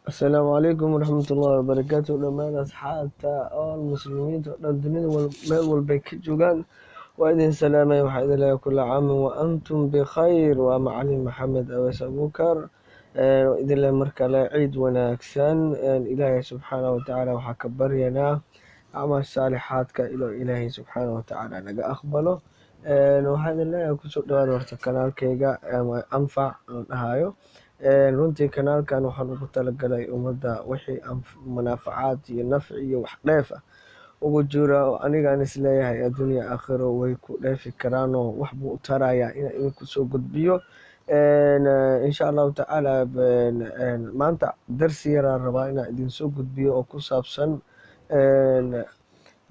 السلام عليكم ورحمة الله وبركاته دمان أصحابتا أو المسلمين الدنيا والمال والبيك جوجان وإذن سلامي وحيد الله كل عام وأنتم بخير ومعلي محمد أويس أبو بكر وإذن الله مركا لا عيد وناكسان إلهي سبحانه وتعالى وحكبر ينا أعمال صالحاتك إلى إلهي سبحانه وتعالى نجا أقبله وهذا الله كسر دوار ورتكنا كيجا أنفع هايو runtii kanaalkan waxaan ugu talagalay ummadda wixii manaafacaad iyo nafci iyo wax dheef ah ugu jira oo anigaan isleeyahay adduunya aakhiro way ku dheefi karaanoo wax buu u tarayaa inaan idinku soo gudbiyo insha allahu tacaala maanta darsi yaraan rabaa inaan idin soo gudbiyo oo ku saabsan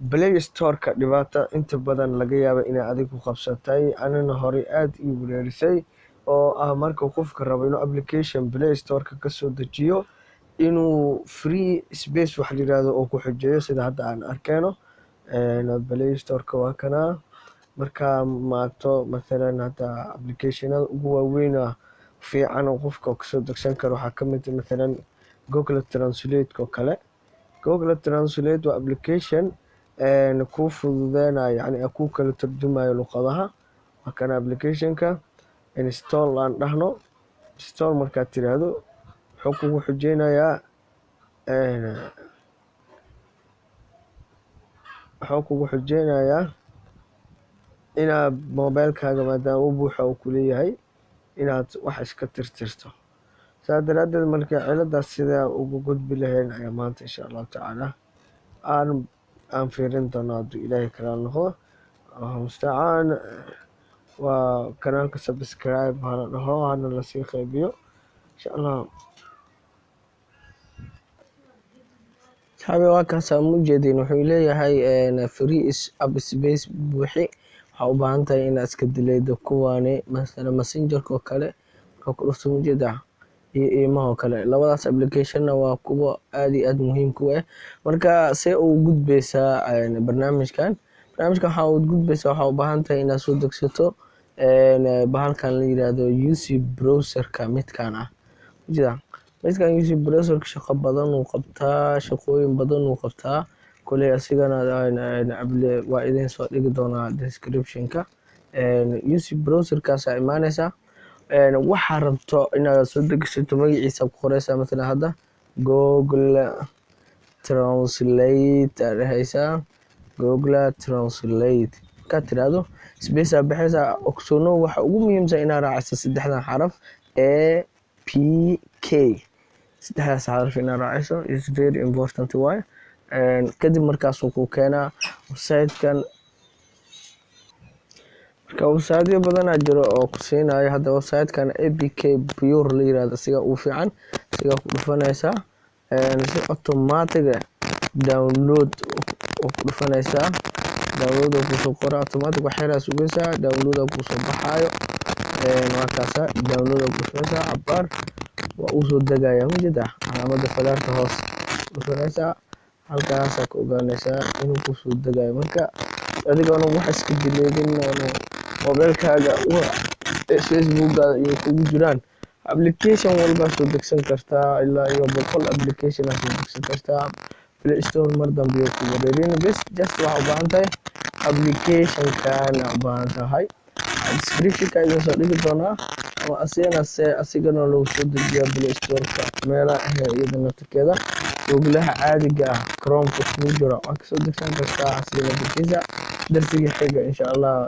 play storeka dhibaato inta badan laga yaaba inay adigu qabsatay anina horey aada ii wereerisay oo ah marka qofka rabo inuu application play storeka kasoo dejiyo inuu free space wax layirahdo oo ku xujeeyo sida hadda aan arkeyno play storeka waa kanaa markaa maagto mathalan hadda applicationada ugu waaweyn fiican oo qofka kasoo degsan karo waxaa kamid mathalan google translate oo kale google translate waa application kuu fududeynayo yani kuu kala turjumayo luqadaha waa kana applicationka install aan dhahno install markaad tiraahdo wuxuu kugu xujeynayaa inaad mobilekaaga maadaama u buuxa uu kuleeyahay inaad wax iska tirtirto saa daraadeed marka ciladaas sidaa ugu gudbi lahayn ayaa maanta insha allahu tacaala aan fiirin doono hadduu ilaahay kala noqdo allahu mustacaan waa kanaalka subscribe hana dhaho hana lasii qeybiyo insha allah saxaabi waa kaasa mujeedin wuxuu leeyahay free app space buuxi waxaa u baahan tahay inaad iska dilaydo kuwaani masalan messengerka oo kale markaa ku dhufto mujeeda iyo iimaha oo kale labadaas applicationna waa kuwa aad iyo aad muhiim ku ah marka see u gudbeysaa barnaamijkan waxaa u gudbeysaa waxaa u baahan tahay inaad soo degsato bahalkan la yiraahdo UC browserka midkan ah jida midkan UC browserka shaqo badan uu qabtaa shaqooyin badan uu qabtaa kulay asigana waa idin soo dhigi doonaa descriptionka UC browserkaas ay imaanaysa waxaa rabto inaad soo degsato magaciisa ku qoreysa mesela hadda Google Translate dhahaysa Google Translate ka tiraahdo space bixisa ogsoono waxa ugu muhiimsan inaad raaciso saddexdan xaraf APK saddexdaas xaraf inaad raaciso is very important way kadib markaas uu ku keenaa website-kan marka website badan jiro oo ku siinayo hadda website-kan APK pure la yiraahdo siga uu fiican siga ku dhufanaysa si automatic download oo ku dhufanaysa download oo kusoo qora automatic waxyara sugaysa download oo kusoo baxayo markaasa download oo kusoo cabar waa uu soo degaya mujida calaamada falaarta hoos dhufanaysa halkaas ka ogaanaysa inuu kusoo degayo marka adigoona wax iska dileedin mobilkaaga facebooka iyo kugu jiraan application walba soo degsan kartaa ilaa iyo 100 application soo degsan kartaa play store mar dambe ku wareerin bas just waxa u baahan tahay application kan u baahan tahay description-ka idin soo dhigi doonaa ama asigana loo soo dejiyo play store-ka meelaha iyadana takeeda googlaha caadiga ah chrome ku jiro waa ka soo degsan kartaa asigana darsiga xiga insha allah